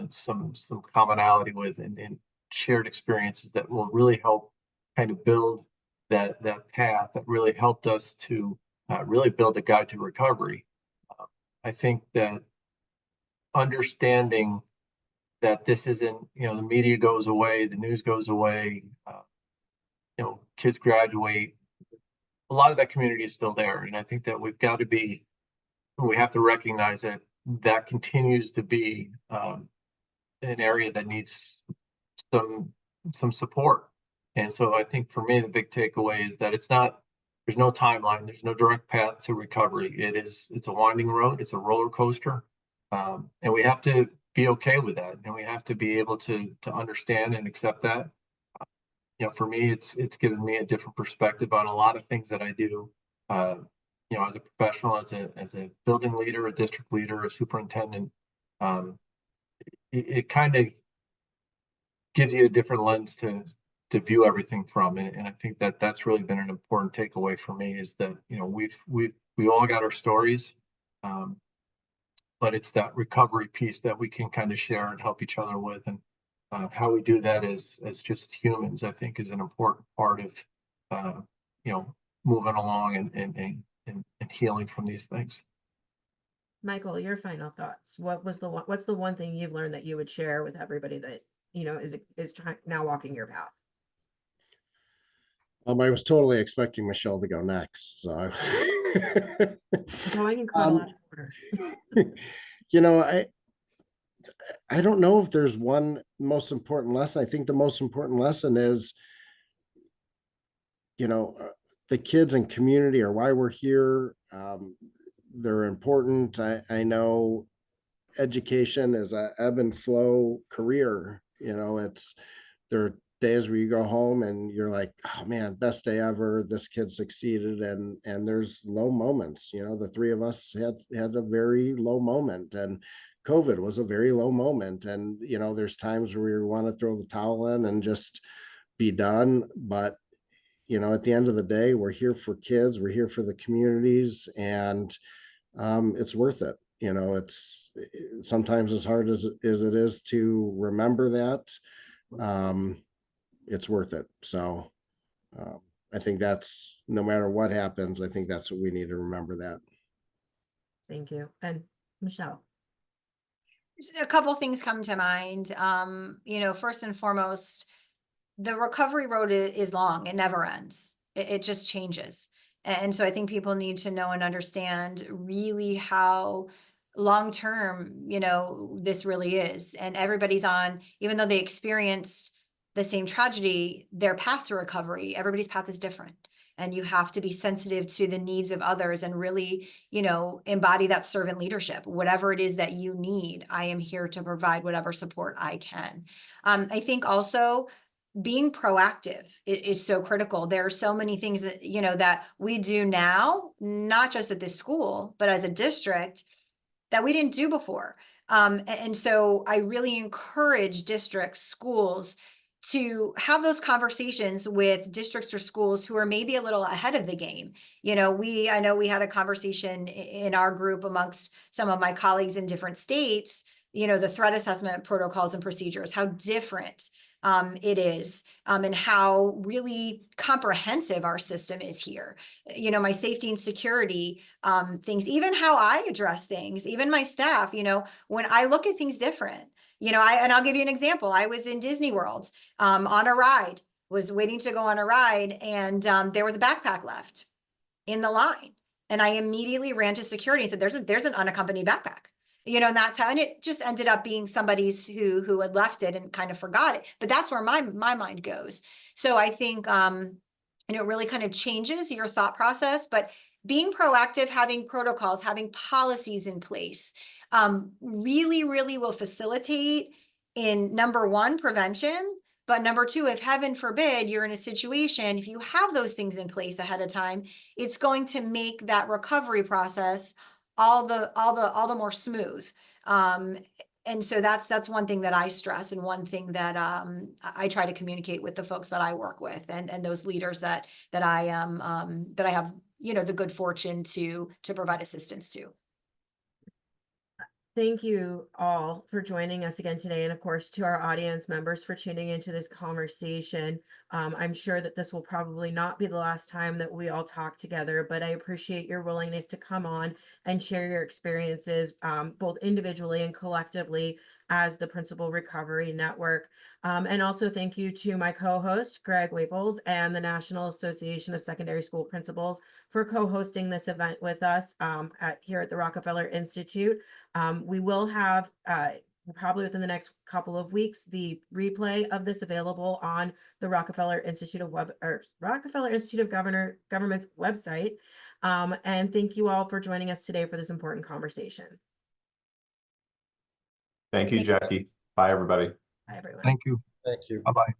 some commonality with, and shared experiences that will really help kind of build that path that really helped us to really build a guide to recovery. I think that understanding that this isn't, the media goes away, the news goes away, kids graduate, a lot of that community is still there. And I think that we have to recognize that that continues to be an area that needs some support. And so I think for me, the big takeaway is that there's no timeline, there's no direct path to recovery. It's a winding road, it's a roller coaster. And we have to be okay with that. And we have to be able to understand and accept that. For me, it's given me a different perspective on a lot of things that I do. As a professional, as a building leader, a district leader, a superintendent, it kind of gives you a different lens to view everything from. And I think that that's really been an important takeaway for me, is that, we all got our stories, but it's that recovery piece that we can kind of share and help each other with. And how we do that as just humans, I think, is an important part of, moving along and healing from these things. Michael, your final thoughts. What's the one thing you've learned that you would share with everybody that, is now walking your path? I was totally expecting Michelle to go next, so Going in chronological order. I don't know if there's one most important lesson. I think the most important lesson is, the kids and community are why we're here. They're important. I know education is a ebb and flow career. There are days where you go home and you're like, oh man, best day ever. This kid succeeded. And there's low moments. The three of us had a very low moment, and COVID was a very low moment. And, there's times where we want to throw the towel in and just be done. But, at the end of the day, we're here for kids, we're here for the communities, and it's worth it. It's sometimes as hard as it is to remember that, it's worth it. So I think that's, no matter what happens, I think that's what we need to remember that. Thank you. And Michelle. A couple things come to mind. First and foremost, the recovery road is long. It never ends. It just changes. And so I think people need to know and understand really how long-term, this really is. And everybody's on, even though they experienced the same tragedy, their path to recovery, everybody's path is different. And you have to be sensitive to the needs of others and really, embody that servant leadership. Whatever it is that you need, I am here to provide whatever support I can. I think also being proactive is so critical. There are so many things that, that we do now, not just at this school, but as a district, that we didn't do before. And so I really encourage districts, schools, to have those conversations with districts or schools who are maybe a little ahead of the game. I know we had a conversation in our group amongst some of my colleagues in different states, the threat assessment protocols and procedures, how different it is, and how really comprehensive our system is here. My safety and security things, even how I address things, even my staff, when I look at things different, and I'll give you an example. I was in Disney World on a ride, was waiting to go on a ride, and there was a backpack left in the line. And I immediately ran to security and said, there's an unaccompanied backpack. And that's how, and it just ended up being somebody's who had left it and kind of forgot it. But that's where my mind goes. So I think, it really kind of changes your thought process, but being proactive, having protocols, having policies in place, really, really will facilitate in number one, prevention. But number two, if heaven forbid you're in a situation, if you have those things in place ahead of time, it's going to make that recovery process all the more smooth. And so that's one thing that I stress, and one thing that I try to communicate with the folks that I work with, and those leaders that I have the good fortune to provide assistance to. Thank you all for joining us again today, and of course to our audience members for tuning into this conversation. I'm sure that this will probably not be the last time that we all talk together, but I appreciate your willingness to come on and share your experiences, both individually and collectively as the Principal Recovery Network. And also thank you to my co-host, Greg Waples, and the National Association of Secondary School Principals for co-hosting this event with us here at the Rockefeller Institute. We will have probably within the next couple of weeks the replay of this available on the Rockefeller Institute of Government's website. And thank you all for joining us today for this important conversation. Thank you, Jackie. Bye, everybody. Bye, everyone. Thank you. Thank you. Bye-bye.